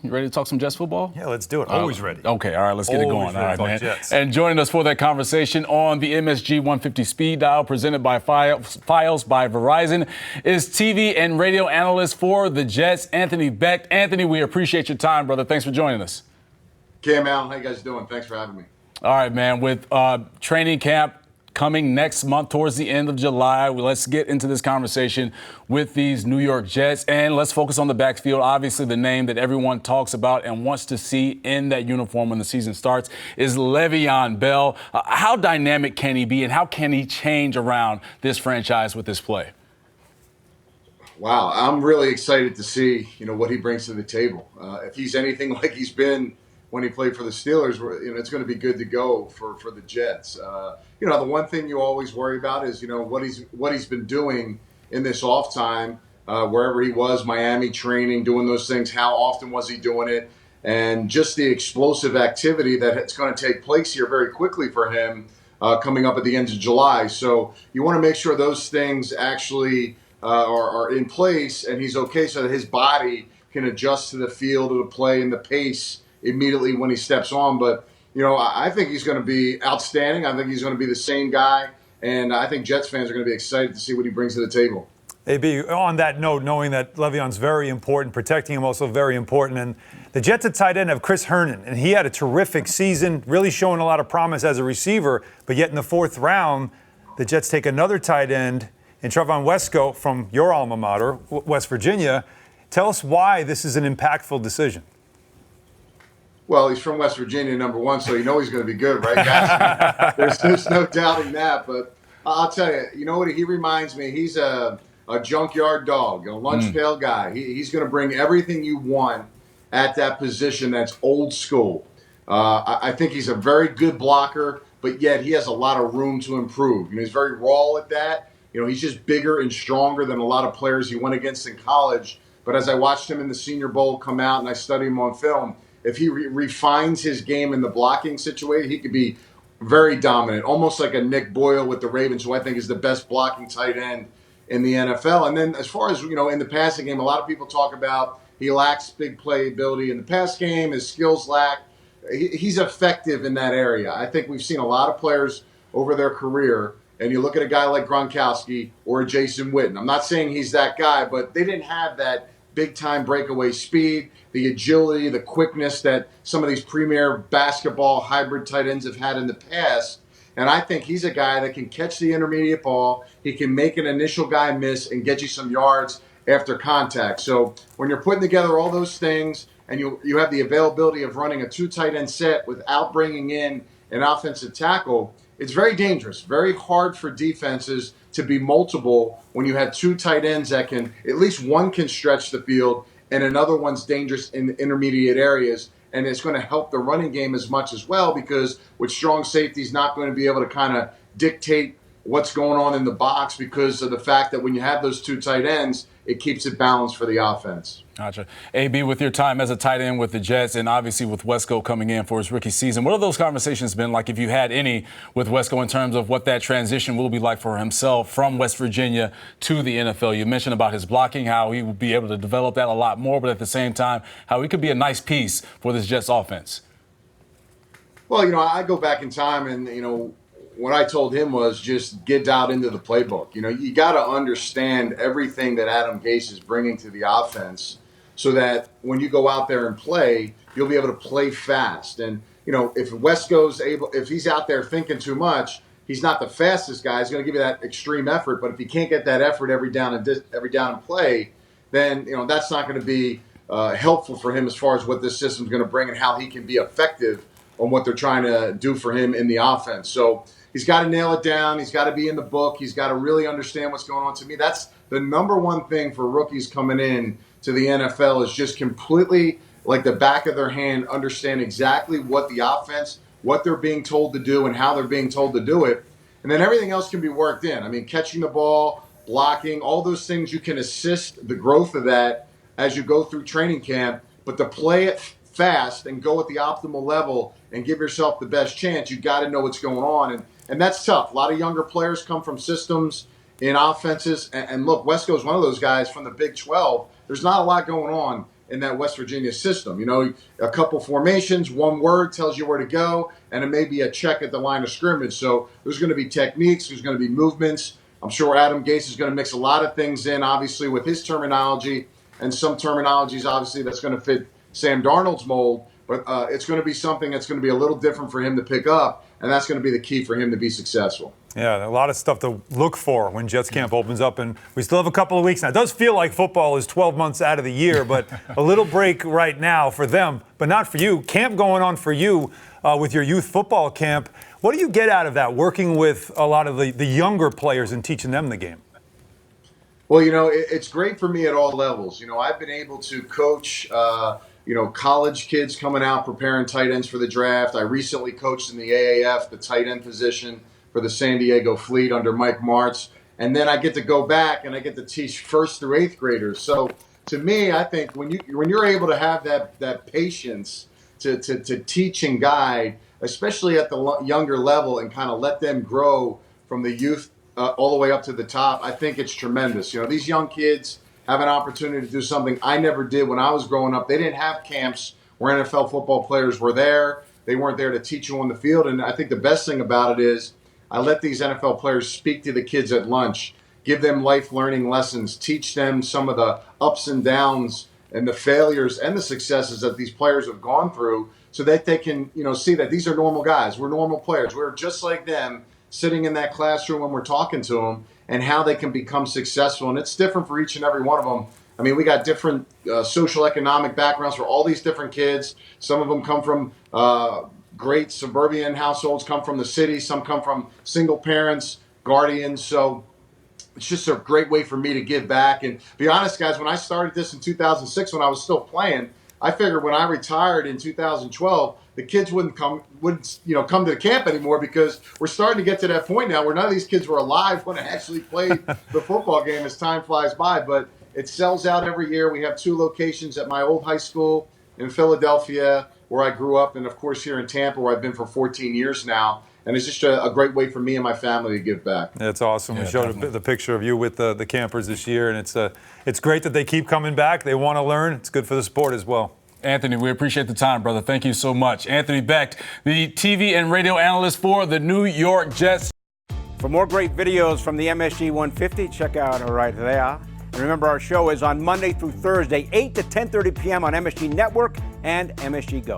You ready to talk some Jets football? Yeah, let's do it. Always ready. Okay, all right, let's get it going. All right, man. Jets. And joining us for that conversation on the MSG 150 Speed Dial, presented by Files by Verizon, is TV and radio analyst for the Jets, Anthony Becht. Anthony, we appreciate your time, brother. Thanks for joining us. Cam, Allen, how you guys doing? Thanks for having me. All right, man. With training camp coming next month towards the end of July, let's get into this conversation with these New York Jets, and let's focus on the backfield. Obviously, the name that everyone talks about and wants to see in that uniform when the season starts is Le'Veon Bell. How dynamic can he be, and how can he change around this franchise with this play? Wow, I'm really excited to see, what he brings to the table. If he's anything like he's been when he played for the Steelers, it's going to be good to go for the Jets. The one thing you always worry about is, what he's been doing in this off time, wherever he was, Miami training, doing those things. How often was he doing it? And just the explosive activity that it's going to take place here very quickly for him coming up at the end of July. So you want to make sure those things actually are in place and he's okay, so that his body can adjust to the field of the play and the pace immediately when he steps on. But, I think he's going to be outstanding. I think he's going to be the same guy. And I think Jets fans are going to be excited to see what he brings to the table. AB, on that note, knowing that Le'Veon's very important, protecting him also very important. And the Jets at tight end have Chris Herndon, and he had a terrific season, really showing a lot of promise as a receiver. But yet in the fourth round, the Jets take another tight end in Trevon Wesco from your alma mater, West Virginia. Tell us why this is an impactful decision. Well, he's from West Virginia, number one, so he's going to be good, right, guys? There's no doubting that. But I'll tell you, you know what he reminds me? He's a junkyard dog, a lunch pail guy. He's going to bring everything you want at that position that's old school. I think he's a very good blocker, but yet he has a lot of room to improve. He's very raw at that. He's just bigger and stronger than a lot of players he went against in college. But as I watched him in the Senior Bowl come out and I studied him on film, if he refines his game in the blocking situation, he could be very dominant, almost like a Nick Boyle with the Ravens, who I think is the best blocking tight end in the NFL. And then as far as, in the passing game, a lot of people talk about he lacks big play ability in the pass game, his skills lack. He's effective in that area. I think we've seen a lot of players over their career, and you look at a guy like Gronkowski or Jason Witten. I'm not saying he's that guy, but they didn't have that big-time breakaway speed, the agility, the quickness that some of these premier basketball hybrid tight ends have had in the past. And I think he's a guy that can catch the intermediate ball. He can make an initial guy miss and get you some yards after contact. So when you're putting together all those things and you have the availability of running a two tight end set without bringing in an offensive tackle, it's very dangerous, very hard for defenses to be multiple when you have two tight ends that can, at least one can stretch the field and another one's dangerous in the intermediate areas. And it's going to help the running game as much as well, because with strong safeties not going to be able to kind of dictate what's going on in the box because of the fact that when you have those two tight ends, it keeps it balanced for the offense. Gotcha. AB, with your time as a tight end with the Jets and obviously with Wesco coming in for his rookie season, what have those conversations been like, if you had any, with Wesco in terms of what that transition will be like for himself from West Virginia to the NFL? You mentioned about his blocking, how he will be able to develop that a lot more, but at the same time, how he could be a nice piece for this Jets offense. Well, I go back in time and, what I told him was just get out into the playbook. You got to understand everything that Adam Gase is bringing to the offense so that when you go out there and play, you'll be able to play fast. And, if Wesco's if he's out there thinking too much, he's not the fastest guy. He's going to give you that extreme effort. But if he can't get that effort every down and play, then, that's not going to be helpful for him as far as what this system's going to bring and how he can be effective on what they're trying to do for him in the offense. So he's got to nail it down. He's got to be in the book. He's got to really understand what's going on. To me, that's the number one thing for rookies coming in to the NFL, is just completely like the back of their hand, understand exactly what the offense, what they're being told to do and how they're being told to do it. And then everything else can be worked in. I mean, catching the ball, blocking, all those things, you can assist the growth of that as you go through training camp. But to play it fast and go at the optimal level and give yourself the best chance, you got to know what's going on. And that's tough. A lot of younger players come from systems in offenses. And look, Wesco's one of those guys from the Big 12. There's not a lot going on in that West Virginia system. You know, a couple formations, one word tells you where to go, and it may be a check at the line of scrimmage. So there's going to be techniques, there's going to be movements. I'm sure Adam Gase is going to mix a lot of things in, obviously, with his terminology, and some terminologies, obviously, that's going to fit Sam Darnold's mold. But it's going to be something that's going to be a little different for him to pick up, and that's going to be the key for him to be successful. Yeah, a lot of stuff to look for when Jets camp opens up, and we still have a couple of weeks now. It does feel like football is 12 months out of the year, but a little break right now for them, but not for you. Camp going on for you with your youth football camp. What do you get out of that, working with a lot of the younger players and teaching them the game? Well, you know, it's great for me at all levels. You know, I've been able to coach college kids coming out preparing tight ends for the draft. I recently coached in the AAF, the tight end position for the San Diego Fleet under Mike Martz. And then I get to go back and I get to teach 1st through 8th graders. So to me, I think when you're able to have that patience to teach and guide, especially at the younger level, and kind of let them grow from the youth all the way up to the top, I think it's tremendous. You know, these young kids have an opportunity to do something I never did when I was growing up. They didn't have camps where NFL football players were there. They weren't there to teach you on the field. And I think the best thing about it is I let these NFL players speak to the kids at lunch, give them life learning lessons, teach them some of the ups and downs and the failures and the successes that these players have gone through, so that they can, you know, see that these are normal guys. We're normal players. We're just like them, sitting in that classroom when we're talking to them, and how they can become successful. And it's different for each and every one of them. I mean, we got different social economic backgrounds for all these different kids. Some of them come from great suburban households, come from the city. Some come from single parents, guardians. So it's just a great way for me to give back. And be honest, guys, when I started this in 2006, when I was still playing, I figured when I retired in 2012, the kids wouldn't come to the camp anymore, because we're starting to get to that point now where none of these kids were alive when I actually played the football game as time flies by. But it sells out every year. We have 2 locations at my old high school in Philadelphia, where I grew up, and of course here in Tampa, where I've been for 14 years now. And it's just a great way for me and my family to give back. That's awesome. Yeah, we showed definitely the picture of you with the campers this year, and it's great that they keep coming back. They want to learn. It's good for the sport as well. Anthony, we appreciate the time, brother. Thank you so much. Anthony Becht, the TV and radio analyst for the New York Jets. For more great videos from the MSG 150, check out right there. And remember, our show is on Monday through Thursday, 8 to 10:30 p.m. on MSG Network and MSG Go.